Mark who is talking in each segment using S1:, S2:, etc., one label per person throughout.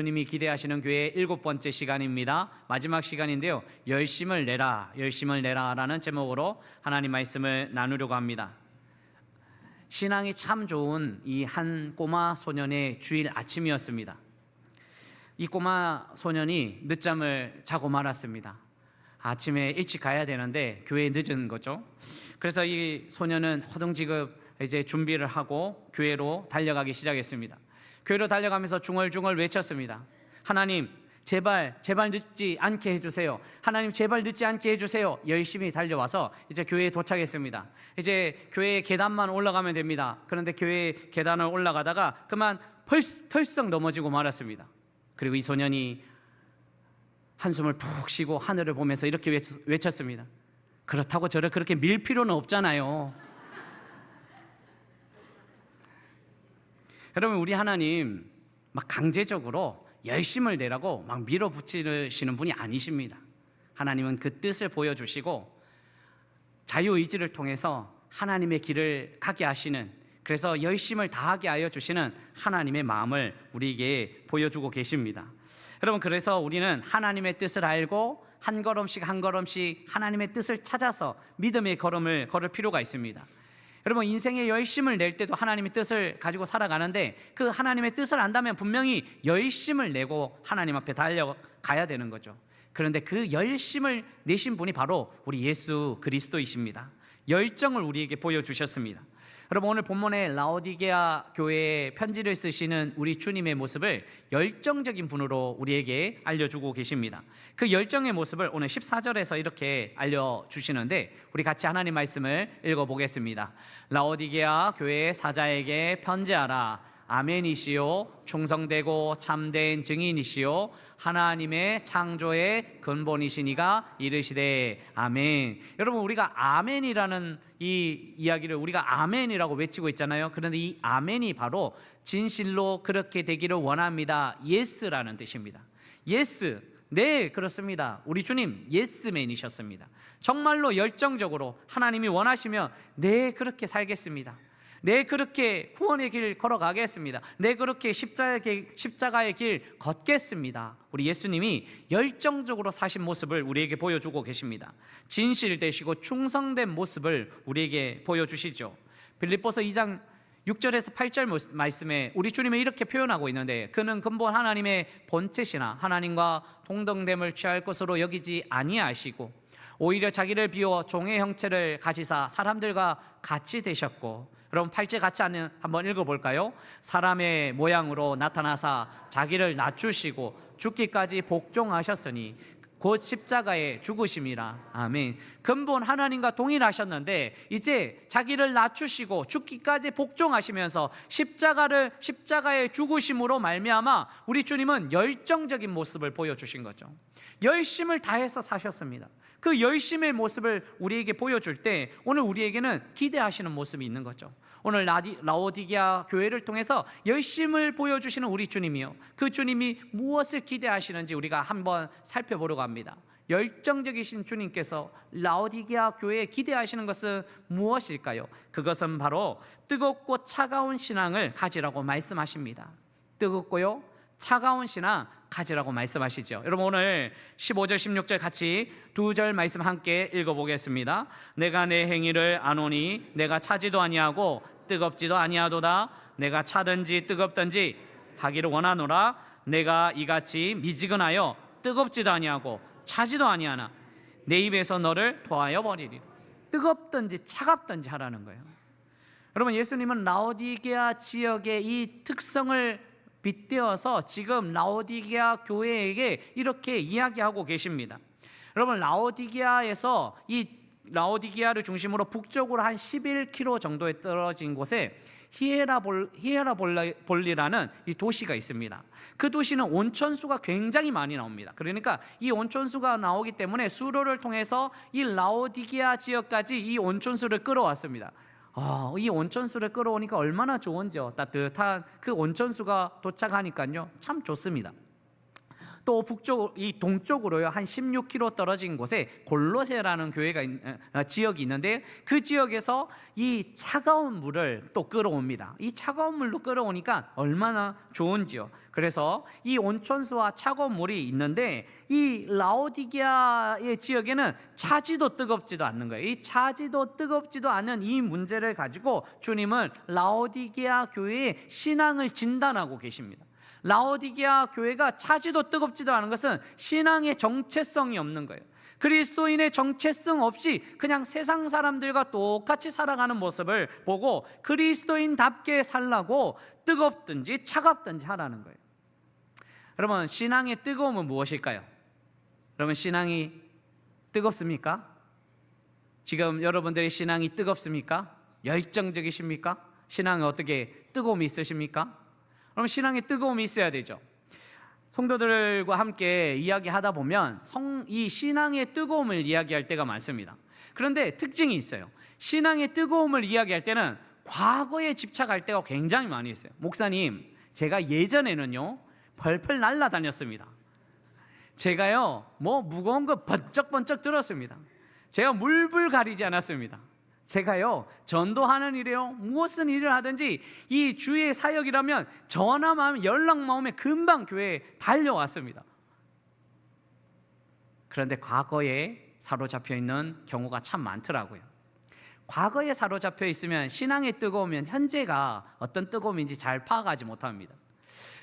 S1: 주님이 기대하시는 교회의 7번째 시간입니다. 마지막 시간인데요, 열심을 내라, 열심을 내라 라는 제목으로 하나님 말씀을 나누려고 합니다. 신앙이 참 좋은 이 한 꼬마 소년의 주일 아침이었습니다. 이 꼬마 소년이 늦잠을 자고 말았습니다. 아침에 일찍 가야 되는데 교회에 늦은 거죠. 그래서 이 소년은 허둥지겁 이제 준비를 하고 교회로 달려가기 시작했습니다. 교회로 달려가면서 중얼중얼 외쳤습니다. 하나님, 제발 늦지 않게 해주세요. 하나님, 제발 늦지 않게 해주세요. 열심히 달려와서 이제 교회에 도착했습니다. 이제 교회 계단만 올라가면 됩니다. 그런데 교회 계단을 올라가다가 그만 털썩 넘어지고 말았습니다. 그리고 이 소년이 한숨을 푹 쉬고 하늘을 보면서 이렇게 외쳤습니다. 그렇다고 저를 그렇게 밀 필요는 없잖아요. 여러분, 우리 하나님 막 강제적으로 열심을 내라고 막 밀어붙이시는 분이 아니십니다. 하나님은 그 뜻을 보여주시고 자유의지를 통해서 하나님의 길을 가게 하시는, 그래서 열심을 다하게 하여 주시는 하나님의 마음을 우리에게 보여주고 계십니다. 여러분, 그래서 우리는 하나님의 뜻을 알고 한 걸음씩 한 걸음씩 하나님의 뜻을 찾아서 믿음의 걸음을 걸을 필요가 있습니다. 여러분, 인생에 열심을 낼 때도 하나님의 뜻을 가지고 살아가는데 그 하나님의 뜻을 안다면 분명히 열심을 내고 하나님 앞에 달려가야 되는 거죠. 그런데 그 열심을 내신 분이 바로 우리 예수 그리스도이십니다. 열정을 우리에게 보여주셨습니다. 여러분, 오늘 본문에 라오디게아 교회에 편지를 쓰시는 우리 주님의 모습을 열정적인 분으로 우리에게 알려주고 계십니다. 그 열정의 모습을 오늘 14절에서 이렇게 알려주시는데 우리 같이 하나님 말씀을 읽어보겠습니다. 라오디게아 교회의 사자에게 편지하라. 아멘이시요, 충성되고 참된 증인이시요, 하나님의 창조의 근본이시니가 이르시되 아멘. 여러분, 우리가 아멘이라는 이 이야기를 우리가 아멘이라고 외치고 있잖아요. 그런데 이 아멘이 바로 진실로 그렇게 되기를 원합니다, 예스라는 뜻입니다. 예스, 네, 그렇습니다. 우리 주님 예스맨이셨습니다. 정말로 열정적으로 하나님이 원하시면 네, 그렇게 살겠습니다. 네, 그렇게 구원의 길 걸어가겠습니다. 네, 그렇게 십자가의 길 걷겠습니다. 우리 예수님이 열정적으로 사신 모습을 우리에게 보여주고 계십니다. 진실되시고 충성된 모습을 우리에게 보여주시죠. 빌립보서 2장 6절에서 8절 말씀에 우리 주님이 이렇게 표현하고 있는데, 그는 근본 하나님의 본체시나 하나님과 동등됨을 취할 것으로 여기지 아니하시고 오히려 자기를 비워 종의 형체를 가지사 사람들과 같이 되셨고, 여러분 8절 같이 한번 읽어볼까요? 사람의 모양으로 나타나사 자기를 낮추시고 죽기까지 복종하셨으니 곧 십자가에 죽으심이라. 아멘. 근본 하나님과 동일하셨는데 이제 자기를 낮추시고 죽기까지 복종하시면서 십자가의 죽으심으로 말미암아 우리 주님은 열정적인 모습을 보여주신 거죠. 열심을 다해서 사셨습니다. 그 열심의 모습을 우리에게 보여줄 때 오늘 우리에게는 기대하시는 모습이 있는 거죠. 오늘 라오디게아 교회를 통해서 열심을 보여주시는 우리 주님이요, 그 주님이 무엇을 기대하시는지 우리가 한번 살펴보려고 합니다. 열정적이신 주님께서 라오디게아 교회에 기대하시는 것은 무엇일까요? 그것은 바로 뜨겁고 차가운 신앙을 가지라고 말씀하십니다. 뜨겁고요 차가운 신앙 가지라고 말씀하시죠. 여러분, 오늘 15절 16절 같이 두 절 말씀 함께 읽어보겠습니다. 내가 내 행위를 아노니 내가 차지도 아니하고 뜨겁지도 아니하도다. 내가 차든지 뜨겁든지 하기를 원하노라. 내가 이같이 미지근하여 뜨겁지도 아니하고 차지도 아니하나 내 입에서 너를 토하여 버리리. 뜨겁든지 차갑든지 하라는 거예요. 여러분, 예수님은 라오디게아 지역의 이 특성을 빗대어서 지금 라오디게아 교회에게 이렇게 이야기하고 계십니다. 여러분, 라오디게아에서 이 라오디게아를 중심으로 북쪽으로 한 11km 정도에 떨어진 곳에 히에라볼리라는 이 도시가 있습니다. 그 도시는 온천수가 굉장히 많이 나옵니다. 그러니까 이 온천수가 나오기 때문에 수로를 통해서 이 라오디게아 지역까지 이 온천수를 끌어왔습니다. 이 온천수를 끌어오니까 얼마나 좋은지요. 따뜻한 그 온천수가 도착하니까요 참 좋습니다. 또 이 동쪽으로요 한 16km 떨어진 곳에 골로새라는 지역이 있는데 그 지역에서 이 차가운 물을 또 끌어옵니다. 이 차가운 물로 끌어오니까 얼마나 좋은지요. 그래서 이 온천수와 차가운 물이 있는데 이 라오디게아의 지역에는 차지도 뜨겁지도 않는 거예요. 이 차지도 뜨겁지도 않은 이 문제를 가지고 주님은 라오디게아 교회의 신앙을 진단하고 계십니다. 라오디게아 교회가 차지도 뜨겁지도 않은 것은 신앙의 정체성이 없는 거예요. 그리스도인의 정체성 없이 그냥 세상 사람들과 똑같이 살아가는 모습을 보고 그리스도인답게 살라고 뜨겁든지 차갑든지 하라는 거예요. 여러분, 신앙의 뜨거움은 무엇일까요? 여러분, 신앙이 뜨겁습니까? 지금 여러분들의 신앙이 뜨겁습니까? 열정적이십니까? 신앙에 어떻게 뜨거움이 있으십니까? 그럼 신앙에 뜨거움이 있어야 되죠. 성도들과 함께 이야기하다 보면 이 신앙의 뜨거움을 이야기할 때가 많습니다. 그런데 특징이 있어요. 신앙의 뜨거움을 이야기할 때는 과거에 집착할 때가 굉장히 많이 있어요. 목사님, 제가 예전에는요 펄펄 날아다녔습니다. 제가요 무거운 거 번쩍번쩍 들었습니다. 제가 물불 가리지 않았습니다. 제가요 전도하는 일이요 무엇은 일을 하든지 이 주의 사역이라면 전화만 하면 연락만 오면 금방 교회에 달려왔습니다. 그런데 과거에 사로잡혀 있는 경우가 참 많더라고요. 과거에 사로잡혀 있으면 신앙의 뜨거우면 현재가 어떤 뜨거움인지 잘 파악하지 못합니다.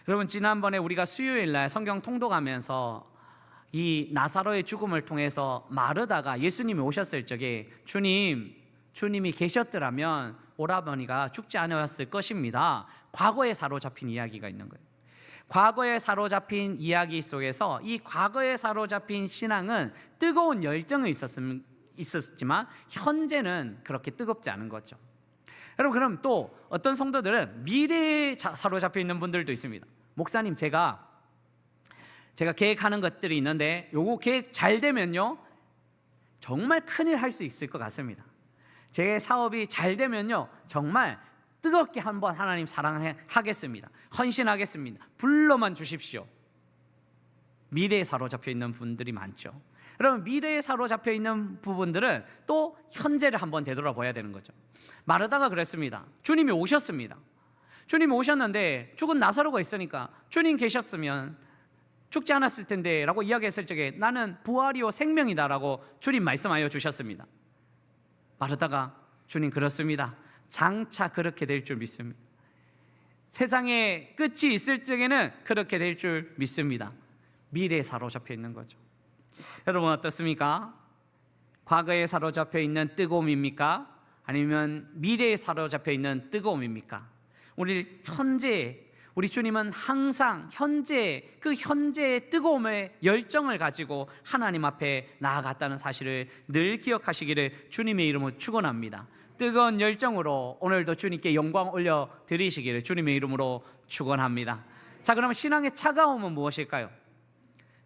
S1: 여러분, 지난번에 우리가 수요일날 성경 통독하면서 이 나사로의 죽음을 통해서 마르다가 예수님이 오셨을 적에 주님이 계셨더라면 오라버니가 죽지 않았을 것입니다. 과거에 사로잡힌 이야기가 있는 거예요. 과거에 사로잡힌 이야기 속에서 이 과거에 사로잡힌 신앙은 뜨거운 열정은 있었지만 현재는 그렇게 뜨겁지 않은 거죠. 여러분, 그럼 또 어떤 성도들은 미래에 사로잡혀 있는 분들도 있습니다. 목사님, 제가 계획하는 것들이 있는데 요거 계획 잘 되면요 정말 큰일 할 수 있을 것 같습니다. 제 사업이 잘 되면요 정말 뜨겁게 한번 하나님 사랑하겠습니다. 헌신하겠습니다. 불러만 주십시오. 미래에 사로잡혀 있는 분들이 많죠. 여러분, 미래에 사로잡혀 있는 부분들은 또 현재를 한번 되돌아봐야 되는 거죠. 마르다가 그랬습니다. 주님이 오셨습니다. 주님이 오셨는데 죽은 나사로가 있으니까 주님 계셨으면 죽지 않았을 텐데 라고 이야기했을 적에 나는 부활이요 생명이다 라고 주님 말씀하여 주셨습니다. 마르다가 주님, 그렇습니다. 장차 그렇게 될 줄 믿습니다. 세상에 끝이 있을 적에는 그렇게 될 줄 믿습니다. 미래에 사로잡혀 있는 거죠. 여러분, 어떻습니까? 과거에 사로잡혀 있는 뜨거움입니까? 아니면 미래에 사로잡혀 있는 뜨거움입니까? 우리 주님은 항상 현재의 뜨거움의 열정을 가지고 하나님 앞에 나아갔다는 사실을 늘 기억하시기를 주님의 이름으로 축원합니다. 뜨거운 열정으로 오늘도 주님께 영광 올려드리시기를 주님의 이름으로 축원합니다. 자, 그러면 신앙의 차가움은 무엇일까요?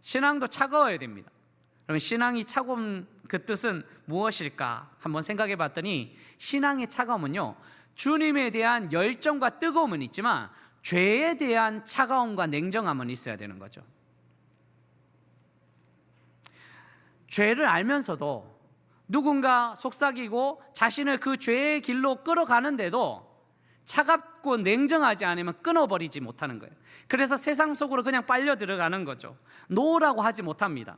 S1: 신앙도 차가워야 됩니다. 그러면 신앙이 차가운 그 뜻은 무엇일까 한번 생각해 봤더니 신앙의 차가움은요 주님에 대한 열정과 뜨거움은 있지만 죄에 대한 차가움과 냉정함은 있어야 되는 거죠. 죄를 알면서도 누군가 속삭이고 자신을 그 죄의 길로 끌어가는데도 차갑고 냉정하지 않으면 끊어버리지 못하는 거예요. 그래서 세상 속으로 그냥 빨려 들어가는 거죠. 노라고 하지 못합니다.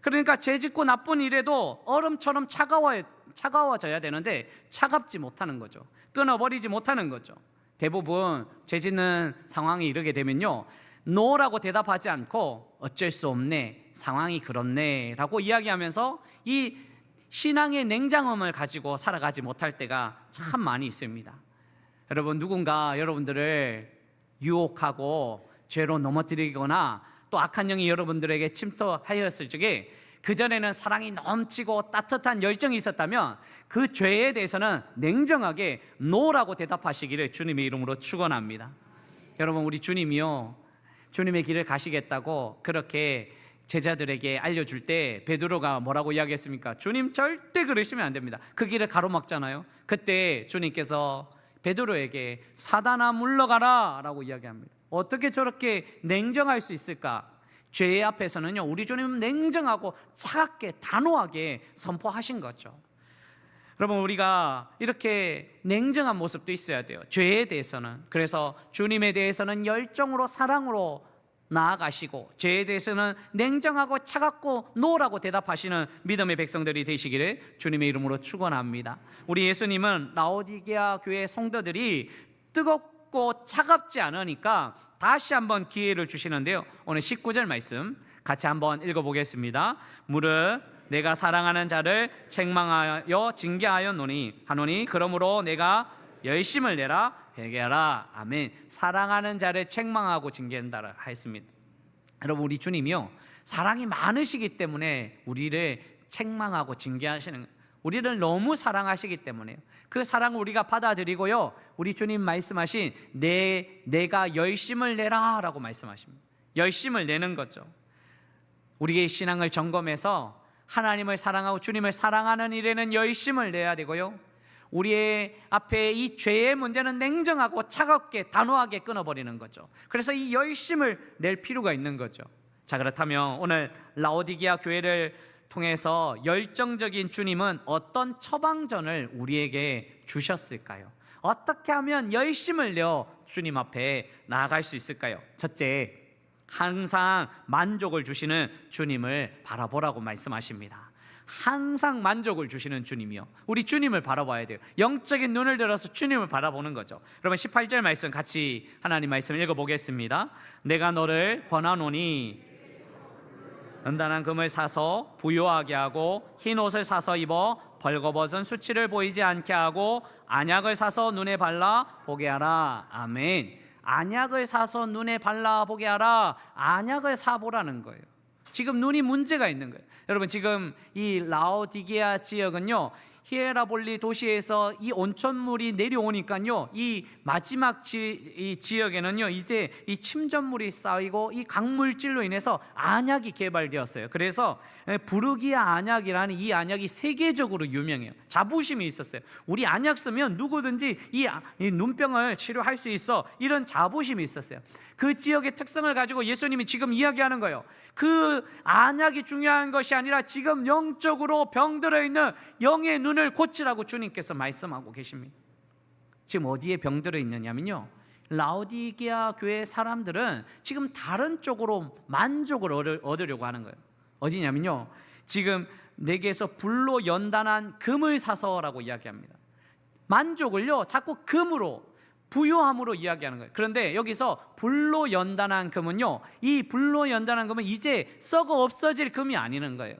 S1: 그러니까 죄 짓고 나쁜 일에도 얼음처럼 차가워져야 되는데 차갑지 못하는 거죠. 끊어버리지 못하는 거죠. 대부분 죄 짓는 상황이 이르게 되면요 노라고 대답하지 않고 어쩔 수 없네, 상황이 그렇네 라고 이야기하면서 이 신앙의 냉정함을 가지고 살아가지 못할 때가 참 많이 있습니다. 여러분, 누군가 여러분들을 유혹하고 죄로 넘어뜨리거나 또 악한 영이 여러분들에게 침투하였을 적에 그전에는 사랑이 넘치고 따뜻한 열정이 있었다면 그 죄에 대해서는 냉정하게 노라고 대답하시기를 주님의 이름으로 축원합니다. 여러분, 우리 주님이요 주님의 길을 가시겠다고 그렇게 제자들에게 알려줄 때 베드로가 뭐라고 이야기했습니까? 주님, 절대 그러시면 안 됩니다. 그 길을 가로막잖아요. 그때 주님께서 베드로에게 사단아 물러가라 라고 이야기합니다. 어떻게 저렇게 냉정할 수 있을까? 죄 앞에서는요 우리 주님은 냉정하고 차갑게 단호하게 선포하신 거죠. 여러분, 우리가 이렇게 냉정한 모습도 있어야 돼요. 죄에 대해서는. 그래서 주님에 대해서는 열정으로 사랑으로 나아가시고 죄에 대해서는 냉정하고 차갑고 노라고 대답하시는 믿음의 백성들이 되시기를 주님의 이름으로 축원합니다. 우리 예수님은 라오디게아 교회 성도들이 뜨겁고 차갑지 않으니까 다시 한번 기회를 주시는데요, 오늘 19절 말씀 같이 한번 읽어보겠습니다. 무릇 내가 사랑하는 자를 책망하여 징계하였노니 하노니 그러므로 내가 열심을 내라 회개하라. 아멘. 사랑하는 자를 책망하고 징계한다 했습니다. 여러분, 우리 주님이요, 사랑이 많으시기 때문에 우리를 책망하고 징계하시는 거예요. 우리를 너무 사랑하시기 때문에요. 그 사랑을 우리가 받아들이고요, 우리 주님 말씀하신 내가 열심을 내라 라고 말씀하십니다. 열심을 내는 거죠. 우리의 신앙을 점검해서 하나님을 사랑하고 주님을 사랑하는 일에는 열심을 내야 되고요, 우리의 앞에 이 죄의 문제는 냉정하고 차갑게 단호하게 끊어버리는 거죠. 그래서 이 열심을 낼 필요가 있는 거죠. 자, 그렇다면 오늘 라오디게아 교회를 통해서 열정적인 주님은 어떤 처방전을 우리에게 주셨을까요? 어떻게 하면 열심을 내어 주님 앞에 나아갈 수 있을까요? 첫째, 항상 만족을 주시는 주님을 바라보라고 말씀하십니다. 항상 만족을 주시는 주님이요, 우리 주님을 바라봐야 돼요. 영적인 눈을 들어서 주님을 바라보는 거죠. 그러면 18절 말씀 같이 하나님 말씀 읽어보겠습니다. 내가 너를 권하노니 은단한 금을 사서 부요하게 하고 흰 옷을 사서 입어 벌거벗은 수치를 보이지 않게 하고 안약을 사서 눈에 발라 보게 하라. 아멘. 안약을 사서 눈에 발라 보게 하라. 안약을 사보라는 거예요. 지금 눈이 문제가 있는 거예요. 여러분, 지금 이 라오디게아 지역은요, 히에라볼리 도시에서 이 온천물이 내려오니까요, 이 마지막 이 지역에는요, 이제 이 침전물이 쌓이고 이 강물질로 인해서 안약이 개발되었어요. 그래서 부르기아 안약이라는 이 안약이 세계적으로 유명해요. 자부심이 있었어요. 우리 안약 쓰면 누구든지 이 눈병을 치료할 수 있어, 이런 자부심이 있었어요. 그 지역의 특성을 가지고 예수님이 지금 이야기하는 거예요. 그 안약이 중요한 것이 아니라 지금 영적으로 병들어 있는 영의 눈을 고치라고 주님께서 말씀하고 계십니다. 지금 어디에 병들어 있느냐면요, 라오디게아 교회 사람들은 지금 다른 쪽으로 만족을 얻으려고 하는 거예요. 어디냐면요, 지금 내게서 불로 연단한 금을 사서라고 이야기합니다. 만족을요 자꾸 금으로, 부요함으로 이야기하는 거예요. 그런데 여기서 불로 연단한 금은요, 이 불로 연단한 금은 이제 썩어 없어질 금이 아니는 거예요.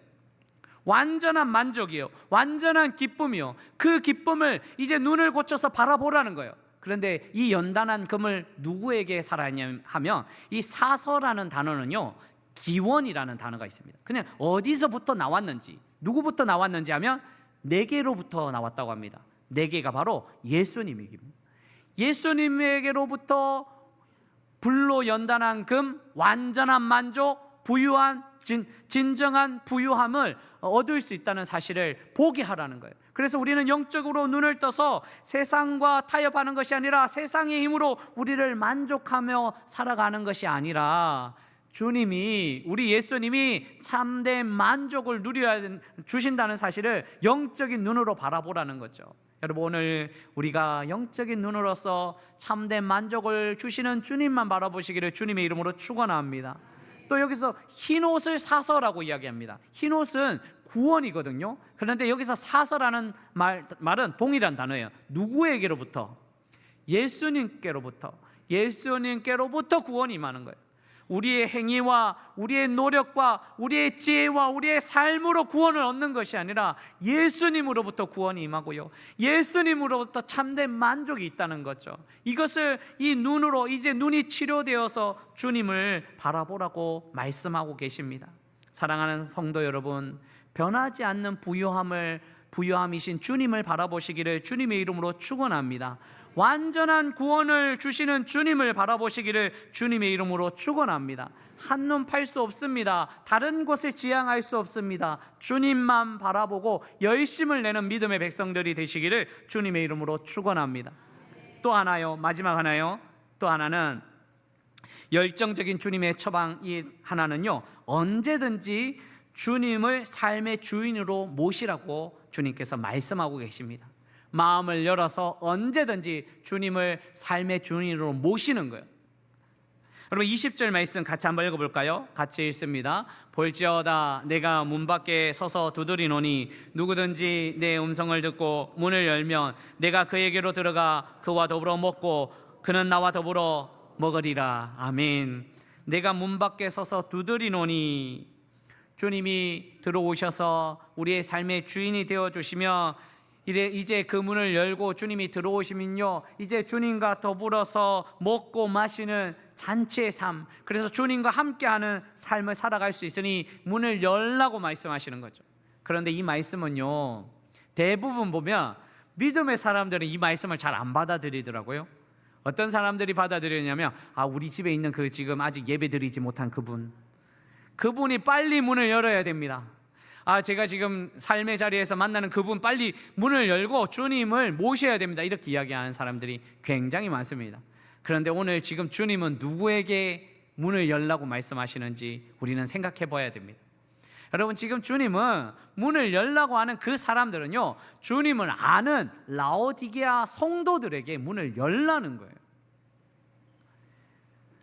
S1: 완전한 만족이요, 완전한 기쁨이요, 그 기쁨을 이제 눈을 고쳐서 바라보라는 거예요. 그런데 이 연단한 금을 누구에게 살았냐 하면, 이 사서라는 단어는요, 기원이라는 단어가 있습니다. 그냥 어디서부터 나왔는지, 누구부터 나왔는지 하면 내게로부터 나왔다고 합니다. 내게가 바로 예수님입니다. 예수님에게로부터 불로 연단한 금, 완전한 만족, 부유한 진정한 부유함을 얻을 수 있다는 사실을 보게 하라는 거예요. 그래서 우리는 영적으로 눈을 떠서 세상과 타협하는 것이 아니라 세상의 힘으로 우리를 만족하며 살아가는 것이 아니라, 주님이, 우리 예수님이 참된 만족을 누려야 주신다는 사실을 영적인 눈으로 바라보라는 거죠. 여러분, 오늘 우리가 영적인 눈으로서 참된 만족을 주시는 주님만 바라보시기를 주님의 이름으로 축원합니다. 또 여기서 흰옷을 사서라고 이야기합니다. 흰옷은 구원이거든요. 그런데 여기서 사서라는 말은 동일한 단어예요. 누구에게로부터? 예수님께로부터 구원이 임하는 거예요. 우리의 행위와 우리의 노력과 우리의 지혜와 우리의 삶으로 구원을 얻는 것이 아니라 예수님으로부터 구원이 임하고요, 예수님으로부터 참된 만족이 있다는 거죠. 이것을 이 눈으로, 이제 눈이 치료되어서 주님을 바라보라고 말씀하고 계십니다. 사랑하는 성도 여러분, 변하지 않는 부요함이신 주님을 바라보시기를 주님의 이름으로 축원합니다. 완전한 구원을 주시는 주님을 바라보시기를 주님의 이름으로 축원합니다. 한눈 팔 수 없습니다. 다른 곳을 지향할 수 없습니다. 주님만 바라보고 열심을 내는 믿음의 백성들이 되시기를 주님의 이름으로 축원합니다. 또 하나요, 마지막 하나요. 또 하나는 열정적인 주님의 처방, 이 하나는요, 언제든지 주님을 삶의 주인으로 모시라고 주님께서 말씀하고 계십니다. 마음을 열어서 언제든지 주님을 삶의 주인으로 모시는 거예요. 여러분 20절 말씀 같이 한번 읽어볼까요? 같이 읽습니다. 볼지어다 내가 문 밖에 서서 두드리노니 누구든지 내 음성을 듣고 문을 열면 내가 그에게로 들어가 그와 더불어 먹고 그는 나와 더불어 먹으리라. 아멘. 내가 문 밖에 서서 두드리노니, 주님이 들어오셔서 우리의 삶의 주인이 되어주시며 이제 그 문을 열고 주님이 들어오시면요, 이제 주님과 더불어서 먹고 마시는 잔치의 삶, 그래서 주님과 함께하는 삶을 살아갈 수 있으니 문을 열라고 말씀하시는 거죠. 그런데 이 말씀은요, 대부분 보면 믿음의 사람들은 이 말씀을 잘 안 받아들이더라고요. 어떤 사람들이 받아들이냐면, 우리 집에 있는 그 지금 아직 예배 드리지 못한 그분이 빨리 문을 열어야 됩니다. 제가 지금 삶의 자리에서 만나는 그분 빨리 문을 열고 주님을 모셔야 됩니다, 이렇게 이야기하는 사람들이 굉장히 많습니다. 그런데 오늘 지금 주님은 누구에게 문을 열라고 말씀하시는지 우리는 생각해 봐야 됩니다. 여러분, 지금 주님은 문을 열라고 하는 그 사람들은요, 주님을 아는 라오디게아 성도들에게 문을 열라는 거예요.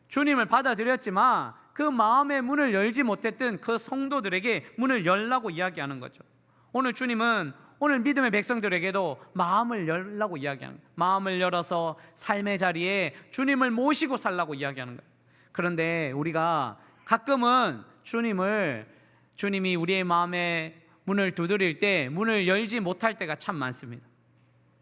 S1: 주님을 받아들였지만 그 마음의 문을 열지 못했던 그 성도들에게 문을 열라고 이야기하는 거죠. 오늘 주님은 오늘 믿음의 백성들에게도 마음을 열라고 이야기하는 거예요. 마음을 열어서 삶의 자리에 주님을 모시고 살라고 이야기하는 거예요. 그런데 우리가 가끔은 주님이 우리의 마음에 문을 두드릴 때 문을 열지 못할 때가 참 많습니다.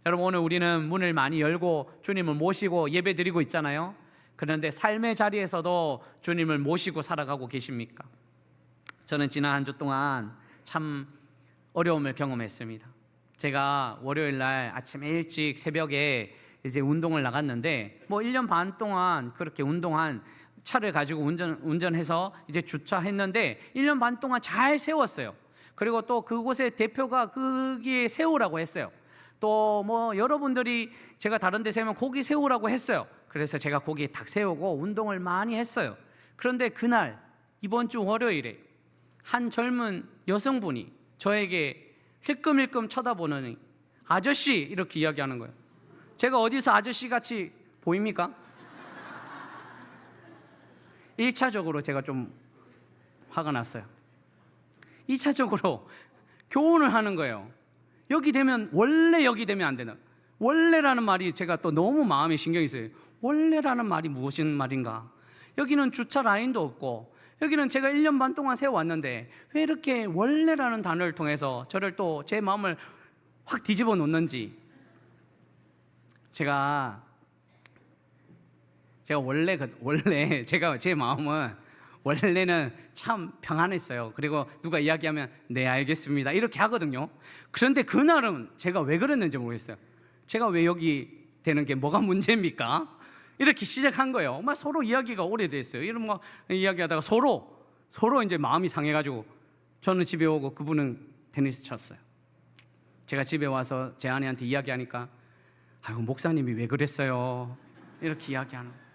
S1: 여러분, 오늘 우리는 문을 많이 열고 주님을 모시고 예배 드리고 있잖아요. 그런데 삶의 자리에서도 주님을 모시고 살아가고 계십니까? 저는 지난 한 주 동안 참 어려움을 경험했습니다. 제가 월요일 날 아침 일찍 새벽에 이제 운동을 나갔는데 1년 반 동안 그렇게 운동한 차를 가지고 운전해서 이제 주차했는데 1년 반 동안 잘 세웠어요. 그리고 또 그곳의 대표가 거기에 세우라고 했어요. 또 여러분들이 제가 다른 데 세우면 거기 세우라고 했어요. 그래서 제가 거기에 딱 세우고 운동을 많이 했어요. 그런데 그날 이번 주 월요일에 한 젊은 여성분이 저에게 힐끔힐끔 쳐다보더니 아저씨, 이렇게 이야기하는 거예요. 제가 어디서 아저씨같이 보입니까? 1차적으로 제가 좀 화가 났어요. 2차적으로 교훈을 하는 거예요. 여기 되면 안 되는, 원래라는 말이 제가 또 너무 마음에 신경이 써요. 원래라는 말이 무슨 말인가? 여기는 주차 라인도 없고 여기는 제가 1년 반 동안 세워왔는데 왜 이렇게 원래라는 단어를 통해서 저를 또 제 마음을 확 뒤집어 놓는지. 제가 원래 제가 제 마음은 원래는 참 평안했어요. 그리고 누가 이야기하면 네 알겠습니다 이렇게 하거든요. 그런데 그날은 제가 왜 그랬는지 모르겠어요. 제가 왜 여기 되는 게 뭐가 문제입니까? 이렇게 시작한 거예요. 서로 이야기가 오래됐어요. 이런 이야기하다가 서로 이제 마음이 상해가지고 저는 집에 오고 그분은 테니스 쳤어요. 제가 집에 와서 제 아내한테 이야기하니까 목사님이 왜 그랬어요? 이렇게 이야기하는 거예요.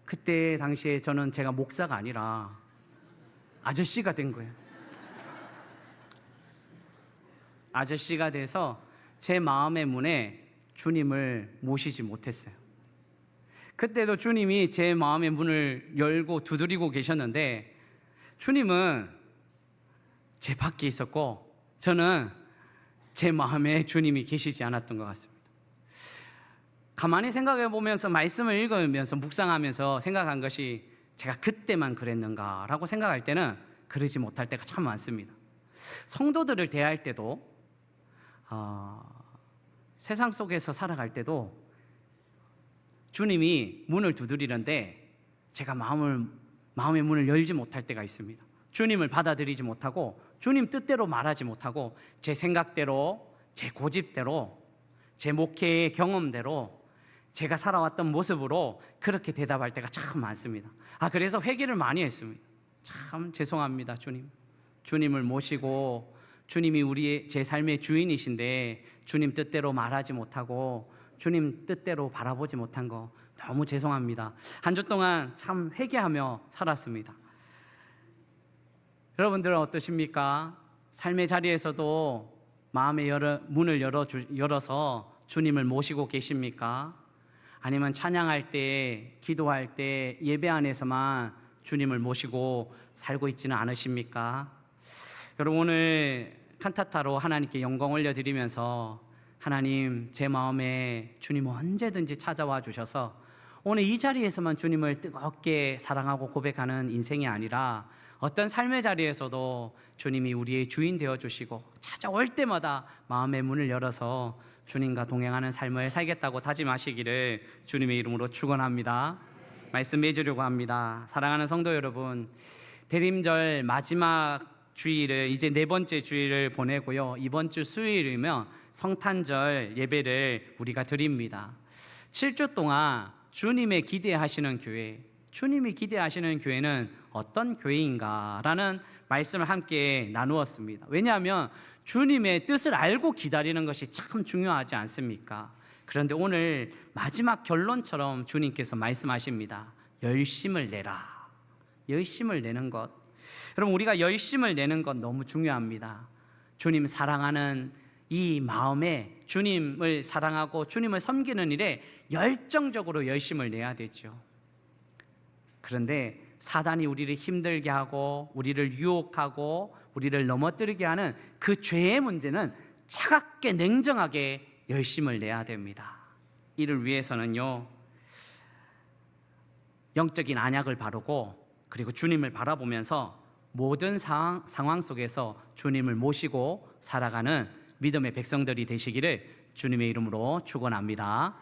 S1: 그때 당시에 저는 제가 목사가 아니라 아저씨가 된 거예요. 아저씨가 돼서 제 마음의 문에 주님을 모시지 못했어요. 그때도 주님이 제 마음의 문을 열고 두드리고 계셨는데 주님은 제 밖에 있었고 저는 제 마음에 주님이 계시지 않았던 것 같습니다. 가만히 생각해 보면서 말씀을 읽으면서 묵상하면서 생각한 것이 제가 그때만 그랬는가라고 생각할 때는 그러지 못할 때가 참 많습니다. 성도들을 대할 때도 세상 속에서 살아갈 때도 주님이 문을 두드리는데 제가 마음의 문을 열지 못할 때가 있습니다. 주님을 받아들이지 못하고 주님 뜻대로 말하지 못하고 제 생각대로, 제 고집대로, 제 목회의 경험대로 제가 살아왔던 모습으로 그렇게 대답할 때가 참 많습니다. 그래서 회개를 많이 했습니다. 참 죄송합니다. 주님을 모시고 주님이 제 삶의 주인이신데 주님 뜻대로 말하지 못하고 주님 뜻대로 바라보지 못한 거 너무 죄송합니다. 한 주 동안 참 회개하며 살았습니다. 여러분들은 어떠십니까? 삶의 자리에서도 마음의 문을 열어서 주님을 모시고 계십니까? 아니면 찬양할 때, 기도할 때, 예배 안에서만 주님을 모시고 살고 있지는 않으십니까? 여러분, 오늘 칸타타로 하나님께 영광 올려드리면서 하나님, 제 마음에 주님 언제든지 찾아와 주셔서 오늘 이 자리에서만 주님을 뜨겁게 사랑하고 고백하는 인생이 아니라 어떤 삶의 자리에서도 주님이 우리의 주인 되어주시고 찾아올 때마다 마음의 문을 열어서 주님과 동행하는 삶을 살겠다고 다짐하시기를 주님의 이름으로 축원합니다. 말씀 맺으려고 합니다. 사랑하는 성도 여러분, 대림절 마지막 주일을 이제 4번째 주일을 보내고요, 이번 주 수요일이면 성탄절 예배를 우리가 드립니다. 7주 동안 주님의 기대하시는 교회, 주님이 기대하시는 교회는 어떤 교회인가라는 말씀을 함께 나누었습니다. 왜냐하면 주님의 뜻을 알고 기다리는 것이 참 중요하지 않습니까? 그런데 오늘 마지막 결론처럼 주님께서 말씀하십니다. 열심을 내라. 열심을 내는 것. 여러분, 우리가 열심을 내는 것 너무 중요합니다. 주님 사랑하는 이 마음에 주님을 사랑하고 주님을 섬기는 일에 열정적으로 열심을 내야 되죠. 그런데 사단이 우리를 힘들게 하고 우리를 유혹하고 우리를 넘어뜨리게 하는 그 죄의 문제는 차갑게 냉정하게 열심을 내야 됩니다. 이를 위해서는요, 영적인 안약을 바르고 그리고 주님을 바라보면서 모든 상황 속에서 주님을 모시고 살아가는 믿음의 백성들이 되시기를 주님의 이름으로 축원합니다.